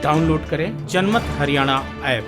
Download करें जनमत Haryana app.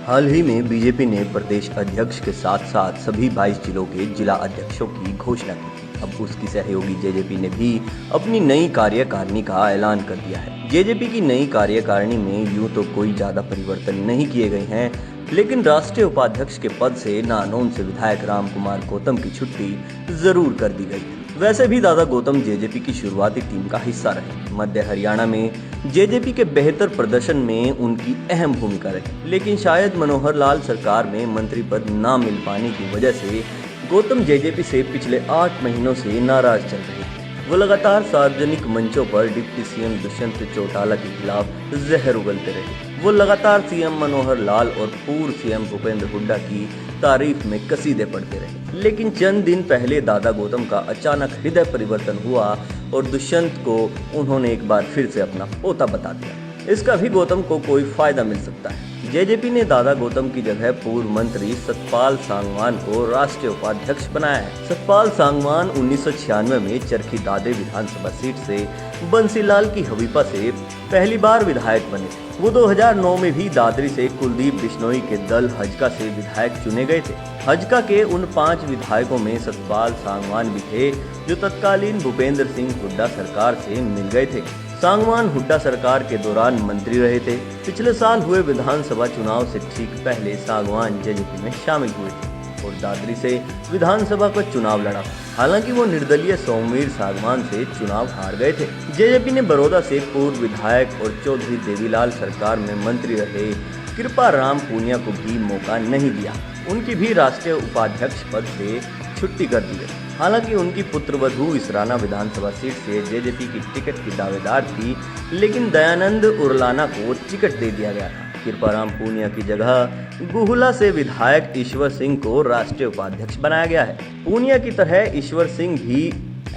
हाल ही में बीजेपी ने प्रदेश अध्यक्ष के साथ साथ सभी 22 जिलों के जिला अध्यक्षों की घोषणा की थी। अब उसकी सहयोगी जेजेपी ने भी अपनी नई कार्यकारिणी का ऐलान कर दिया है। जेजेपी की नई कार्यकारिणी में यूं तो कोई ज्यादा परिवर्तन नहीं किए गए हैं, लेकिन राष्ट्रीय उपाध्यक्ष के पद से नानौन से विधायक राम कुमार गौतम की छुट्टी जरूर कर दी गई है। वैसे भी दादा गौतम जेजेपी की शुरुआती टीम का हिस्सा रहे। मध्य हरियाणा में जेजेपी के बेहतर प्रदर्शन में उनकी अहम भूमिका रही, लेकिन शायद मनोहर लाल सरकार में मंत्री पद न मिल पाने की वजह से गौतम जेजेपी से पिछले 8 महीनों से नाराज चल रहे थे। वो लगातार सार्वजनिक मंचों पर डिप्टी सीएम दुष्यंत चौटाला के खिलाफ जहर उगलते रहे। वो लगातार सीएम मनोहर लाल और पूर्व सीएम भूपेंद्र हुड्डा की तारीफ में कसीदे पढ़ते रहे। लेकिन चंद दिन पहले दादा गौतम का अचानक हृदय परिवर्तन हुआ और दुष्यंत को उन्होंने एक बार फिर से अपना पोता बता दिया। इसका भी गौतम को कोई फायदा मिल सकता है। जेजेपी ने दादा गौतम की जगह पूर्व मंत्री सतपाल सांगवान को राष्ट्रीय उपाध्यक्ष बनाया है। सतपाल सांगवान 1996 में चरखी दादरी विधानसभा सीट से बंसीलाल की हवीपा से पहली बार विधायक बने थे। वो 2009 में भी दादरी से कुलदीप बिश्नोई के दल हजका से विधायक चुने गए थे। हजका के उन 5 विधायकों में सतपाल सांगवान भी थे, जो तत्कालीन भूपेंद्र सिंह हुड्डा सरकार से मिल गए थे। सांगवान हुड्डा सरकार के दौरान मंत्री रहे थे। पिछले साल हुए विधानसभा चुनाव से ठीक पहले सांगवान जेजेपी में शामिल हुए थे और दादरी से विधानसभा का चुनाव लड़ा। हालांकि वो निर्दलीय सोमवीर सांगवान से चुनाव हार गए थे। जेजेपी ने बड़ौदा से पूर्व विधायक और चौधरी देवीलाल सरकार में मंत्री रहे कृपा राम पूनिया को भी मौका नहीं दिया। उनकी भी राष्ट्रीय उपाध्यक्ष पद से छुट्टी कर दी गई। हालांकि उनकी पुत्रवधू इसराना विधानसभा सीट से जेजेपी की टिकट की दावेदार थी, लेकिन दयानंद उरलाना को टिकट दे दिया गया था। कृपाराम पूनिया की जगह गुहुला से विधायक ईश्वर सिंह को राष्ट्रीय उपाध्यक्ष बनाया गया है। पूनिया की तरह ईश्वर सिंह भी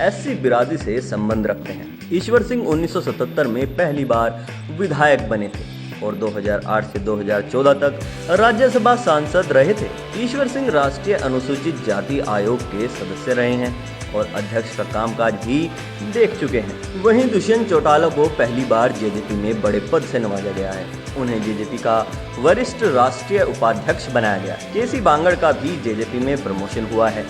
एससी बिरादरी से संबंध रखते हैं। ईश्वर सिंह 1977 में पहली बार विधायक बने थे और 2008 से 2014 तक राज्यसभा सांसद रहे थे। ईश्वर सिंह राष्ट्रीय अनुसूचित जाति आयोग के सदस्य रहे हैं और अध्यक्ष का कामकाज भी देख चुके हैं। वहीं दुष्यंत चौटाला को पहली बार जेजेपी में बड़े पद से नवाजा गया है। उन्हें जेजेपी का वरिष्ठ राष्ट्रीय उपाध्यक्ष बनाया गया। केसी बांगड़ का भी जेजेपी में प्रमोशन हुआ है।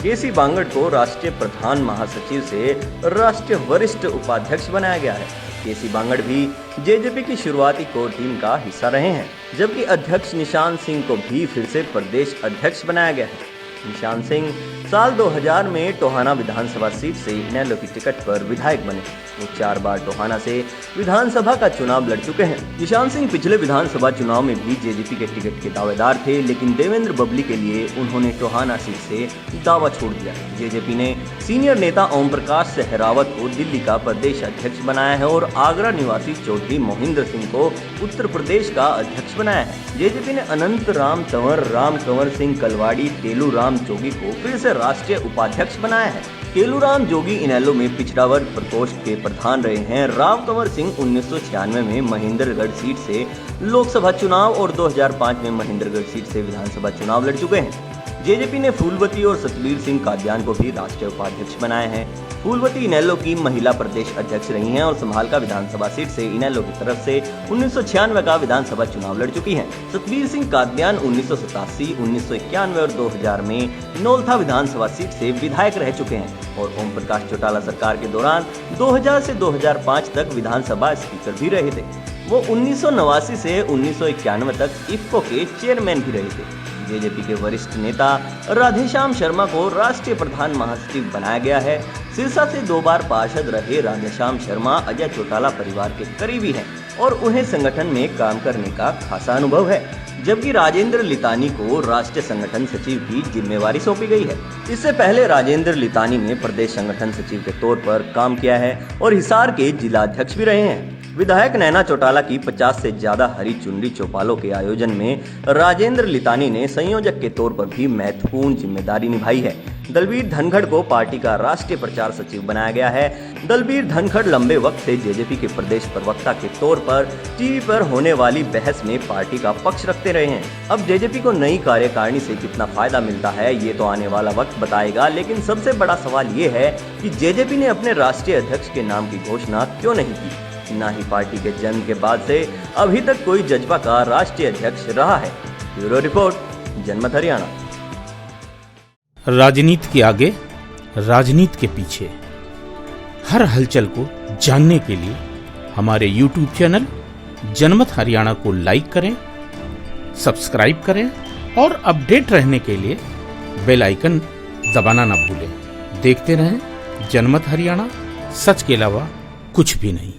केसी बांगड़ को राष्ट्रीय प्रधान महासचिव से राष्ट्रीय वरिष्ठ उपाध्यक्ष बनाया गया है। केसी बांगड़ भी जेजेपी की शुरुआती कोर टीम का हिस्सा रहे हैं, जबकि अध्यक्ष निशान सिंह को भी फिर से प्रदेश अध्यक्ष बनाया गया है। निशान सिंह साल 2000 में टोहाना विधानसभा सीट से इनेलो की टिकट पर विधायक बने। वो 4 बार टोहाना से विधानसभा का चुनाव लड़ चुके हैं। निशान सिंह पिछले विधानसभा चुनाव में भी जेजेपी के टिकट के दावेदार थे, लेकिन देवेंद्र बबली के लिए उन्होंने टोहाना सीट से दावा छोड़ दिया। जेजेपी ने सीनियर नेता ओम प्रकाश सहरावत को दिल्ली का प्रदेश अध्यक्ष बनाया है और आगरा निवासी चौधरी मोहिंदर सिंह को उत्तर प्रदेश का अध्यक्ष बनाया है। जेजेपी ने अनंत राम कंवर सिंह कलवाड़ी तेलू राम जोगी को फिर से राष्ट्रीय उपाध्यक्ष बनाया है। केलूराम जोगी इनेलो में पिछड़ा वर्ग प्रकोष्ठ के प्रधान रहे हैं। राम कंवर सिंह 1996 में महेंद्रगढ़ सीट से लोकसभा चुनाव और 2005 में महेंद्रगढ़ सीट से विधानसभा चुनाव लड़ चुके हैं। जेजेपी ने फूलवती और सतबीर सिंह कादियान को भी राष्ट्रीय उपाध्यक्ष बनाए हैं। फूलवती इनेलो की महिला प्रदेश अध्यक्ष रही हैं और संभालका विधानसभा सीट से इनेलो की तरफ से 1996 का विधानसभा चुनाव लड़ चुकी हैं। सतबीर सिंह कादियान 1987, 1991 और 2000 में नौलथा विधानसभा सीट से विधायक रह चुके हैं और ओम प्रकाश चौटाला सरकार के दौरान 2000 से 2005 तक विधानसभा स्पीकर भी रहे थे। वो 1989 से 1991 तक इफ्को के चेयरमैन भी रहे थे। जेजेपी के वरिष्ठ नेता राधेश्याम शर्मा को राष्ट्रीय प्रधान महासचिव बनाया गया है। सिरसा से 2 बार पार्षद रहे राधेश्याम शर्मा अजय चौटाला परिवार के करीबी हैं और उन्हें संगठन में काम करने का खासा अनुभव है, जबकि राजेंद्र लितानी को राष्ट्रीय संगठन सचिव की जिम्मेवारी सौंपी गई है। इससे पहले राजेंद्र लितानी ने प्रदेश संगठन सचिव के तौर पर काम किया है और हिसार के जिलाध्यक्ष भी रहे हैं। विधायक नैना चौटाला की 50 से ज्यादा हरी चुनरी चौपालों के आयोजन में राजेंद्र लितानी ने संयोजक के तौर पर भी महत्वपूर्ण जिम्मेदारी निभाई है। दलबीर धनखड़ को पार्टी का राष्ट्रीय प्रचार सचिव बनाया गया है। दलबीर धनखड़ लंबे वक्त से जेजेपी के प्रदेश प्रवक्ता के तौर पर टीवी पर होने वाली बहस में पार्टी का पक्ष रखते रहे हैं। अब जेजेपी को नई कार्यकारिणी से कितना फायदा मिलता है ये तो आने वाला वक्त बताएगा, लेकिन सबसे बड़ा सवाल ये है कि जेजेपी ने अपने राष्ट्रीय अध्यक्ष के नाम की घोषणा क्यों नहीं की। न ही पार्टी के जन्म के बाद से अभी तक कोई जजपा का राष्ट्रीय अध्यक्ष रहा है। ब्यूरो रिपोर्ट, जनमत हरियाणा। राजनीति के आगे, राजनीति के पीछे, हर हलचल को जानने के लिए हमारे YouTube चैनल जनमत हरियाणा को लाइक करें, सब्सक्राइब करें और अपडेट रहने के लिए बेल आइकन दबाना ना भूलें। देखते रहें जनमत हरियाणा, सच के अलावा कुछ भी नहीं।